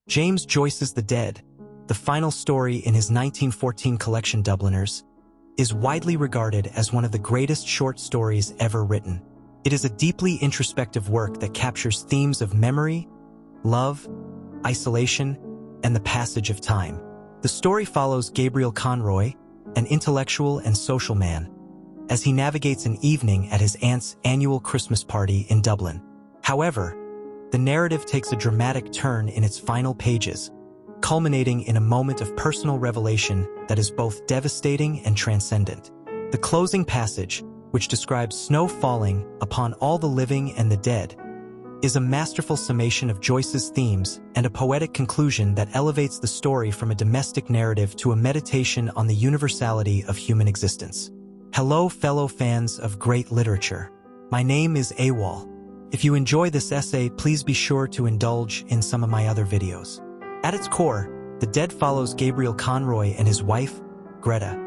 James Joyce's The Dead, the final story in his 1914 collection Dubliners, is widely regarded as one of the greatest short stories ever written. It is a deeply introspective work that captures themes of memory, love, isolation, and the passage of time. The story follows Gabriel Conroy, an intellectual and social man, as he navigates an evening at his aunt's annual Christmas party in Dublin. However, the narrative takes a dramatic turn in its final pages, culminating in a moment of personal revelation that is both devastating and transcendent. The closing passage, which describes snow falling upon all the living and the dead, is a masterful summation of Joyce's themes and a poetic conclusion that elevates the story from a domestic narrative to a meditation on the universality of human existence. Hello, fellow fans of great literature. My name is AWOL. If you enjoy this essay, please be sure to indulge in some of my other videos. At its core, The Dead follows Gabriel Conroy and his wife, Gretta,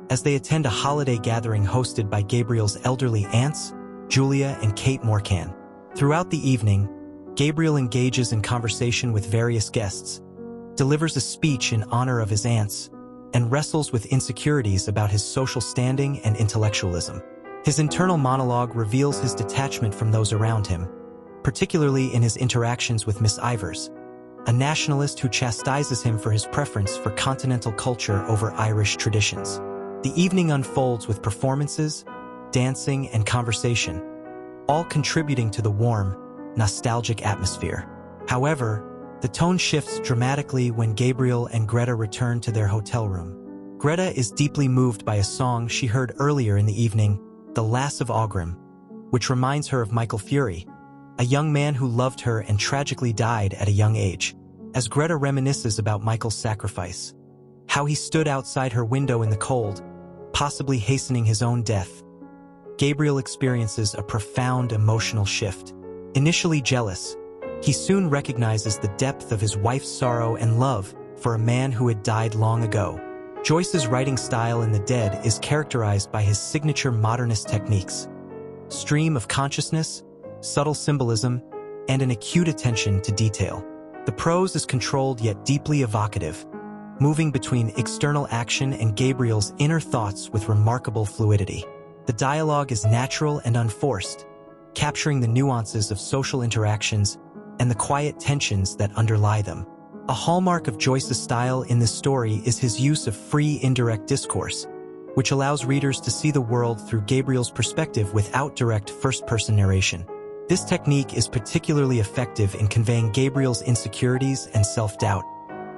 as they attend a holiday gathering hosted by Gabriel's elderly aunts, Julia and Kate Morcan. Throughout the evening, Gabriel engages in conversation with various guests, delivers a speech in honor of his aunts, and wrestles with insecurities about his social standing and intellectualism. His internal monologue reveals his detachment from those around him, particularly in his interactions with Miss Ivers, a nationalist who chastises him for his preference for continental culture over Irish traditions. The evening unfolds with performances, dancing, and conversation, all contributing to the warm, nostalgic atmosphere. However, the tone shifts dramatically when Gabriel and Gretta return to their hotel room. Gretta is deeply moved by a song she heard earlier in the evening, The Lass of Aughrim, which reminds her of Michael Fury, a young man who loved her and tragically died at a young age. As Gretta reminisces about Michael's sacrifice, how he stood outside her window in the cold, possibly hastening his own death, Gabriel experiences a profound emotional shift. Initially jealous, he soon recognizes the depth of his wife's sorrow and love for a man who had died long ago. Joyce's writing style in The Dead is characterized by his signature modernist techniques: stream of consciousness, subtle symbolism, and an acute attention to detail. The prose is controlled yet deeply evocative, moving between external action and Gabriel's inner thoughts with remarkable fluidity. The dialogue is natural and unforced, capturing the nuances of social interactions and the quiet tensions that underlie them. A hallmark of Joyce's style in this story is his use of free indirect discourse, which allows readers to see the world through Gabriel's perspective without direct first-person narration. This technique is particularly effective in conveying Gabriel's insecurities and self-doubt,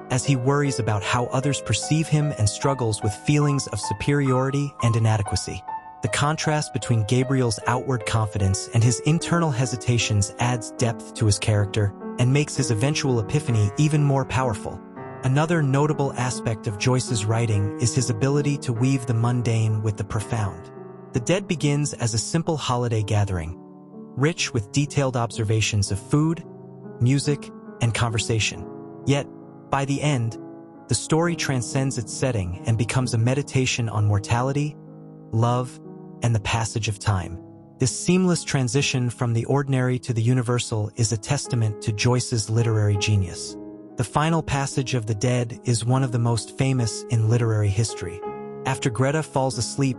as he worries about how others perceive him and struggles with feelings of superiority and inadequacy. The contrast between Gabriel's outward confidence and his internal hesitations adds depth to his character and makes his eventual epiphany even more powerful. Another notable aspect of Joyce's writing is his ability to weave the mundane with the profound. The Dead begins as a simple holiday gathering, rich with detailed observations of food, music, and conversation. Yet, by the end, the story transcends its setting and becomes a meditation on mortality, love, and the passage of time. This seamless transition from the ordinary to the universal is a testament to Joyce's literary genius. The final passage of The Dead is one of the most famous in literary history. After Gretta falls asleep,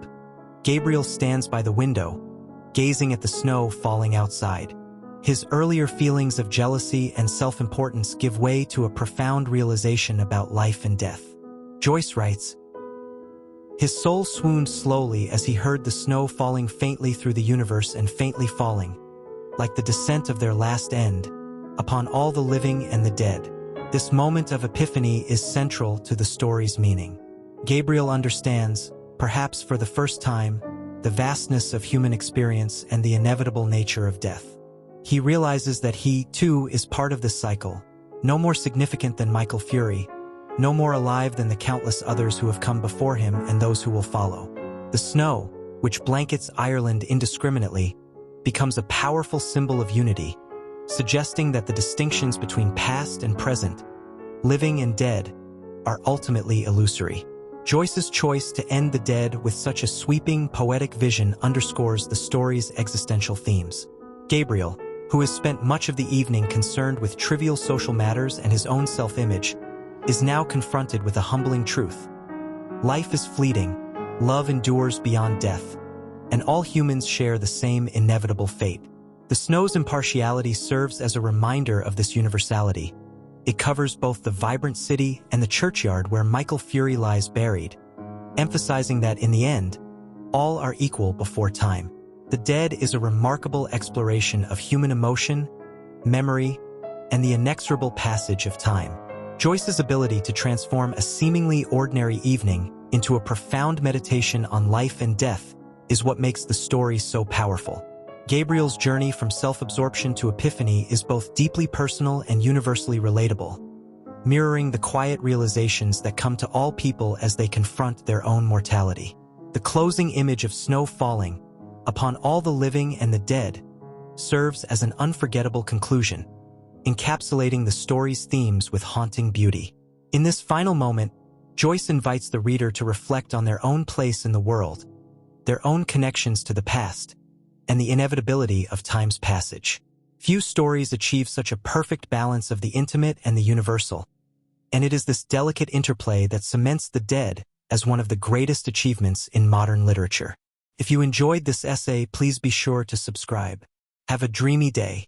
Gabriel stands by the window, gazing at the snow falling outside. His earlier feelings of jealousy and self-importance give way to a profound realization about life and death. Joyce writes, "His soul swooned slowly as he heard the snow falling faintly through the universe and faintly falling, like the descent of their last end, upon all the living and the dead." This moment of epiphany is central to the story's meaning. Gabriel understands, perhaps for the first time, the vastness of human experience and the inevitable nature of death. He realizes that he, too, is part of this cycle, no more significant than Michael Fury, no more alive than the countless others who have come before him and those who will follow. The snow, which blankets Ireland indiscriminately, becomes a powerful symbol of unity, suggesting that the distinctions between past and present, living and dead, are ultimately illusory. Joyce's choice to end The Dead with such a sweeping, poetic vision underscores the story's existential themes. Gabriel, who has spent much of the evening concerned with trivial social matters and his own self-image, is now confronted with a humbling truth. Life is fleeting, love endures beyond death, and all humans share the same inevitable fate. The snow's impartiality serves as a reminder of this universality. It covers both the vibrant city and the churchyard where Michael Fury lies buried, emphasizing that in the end, all are equal before time. The Dead is a remarkable exploration of human emotion, memory, and the inexorable passage of time. Joyce's ability to transform a seemingly ordinary evening into a profound meditation on life and death is what makes the story so powerful. Gabriel's journey from self-absorption to epiphany is both deeply personal and universally relatable, mirroring the quiet realizations that come to all people as they confront their own mortality. The closing image of snow falling upon all the living and the dead serves as an unforgettable conclusion, encapsulating the story's themes with haunting beauty. In this final moment, Joyce invites the reader to reflect on their own place in the world, their own connections to the past, and the inevitability of time's passage. Few stories achieve such a perfect balance of the intimate and the universal, and it is this delicate interplay that cements The Dead as one of the greatest achievements in modern literature. If you enjoyed this essay, please be sure to subscribe. Have a dreamy day.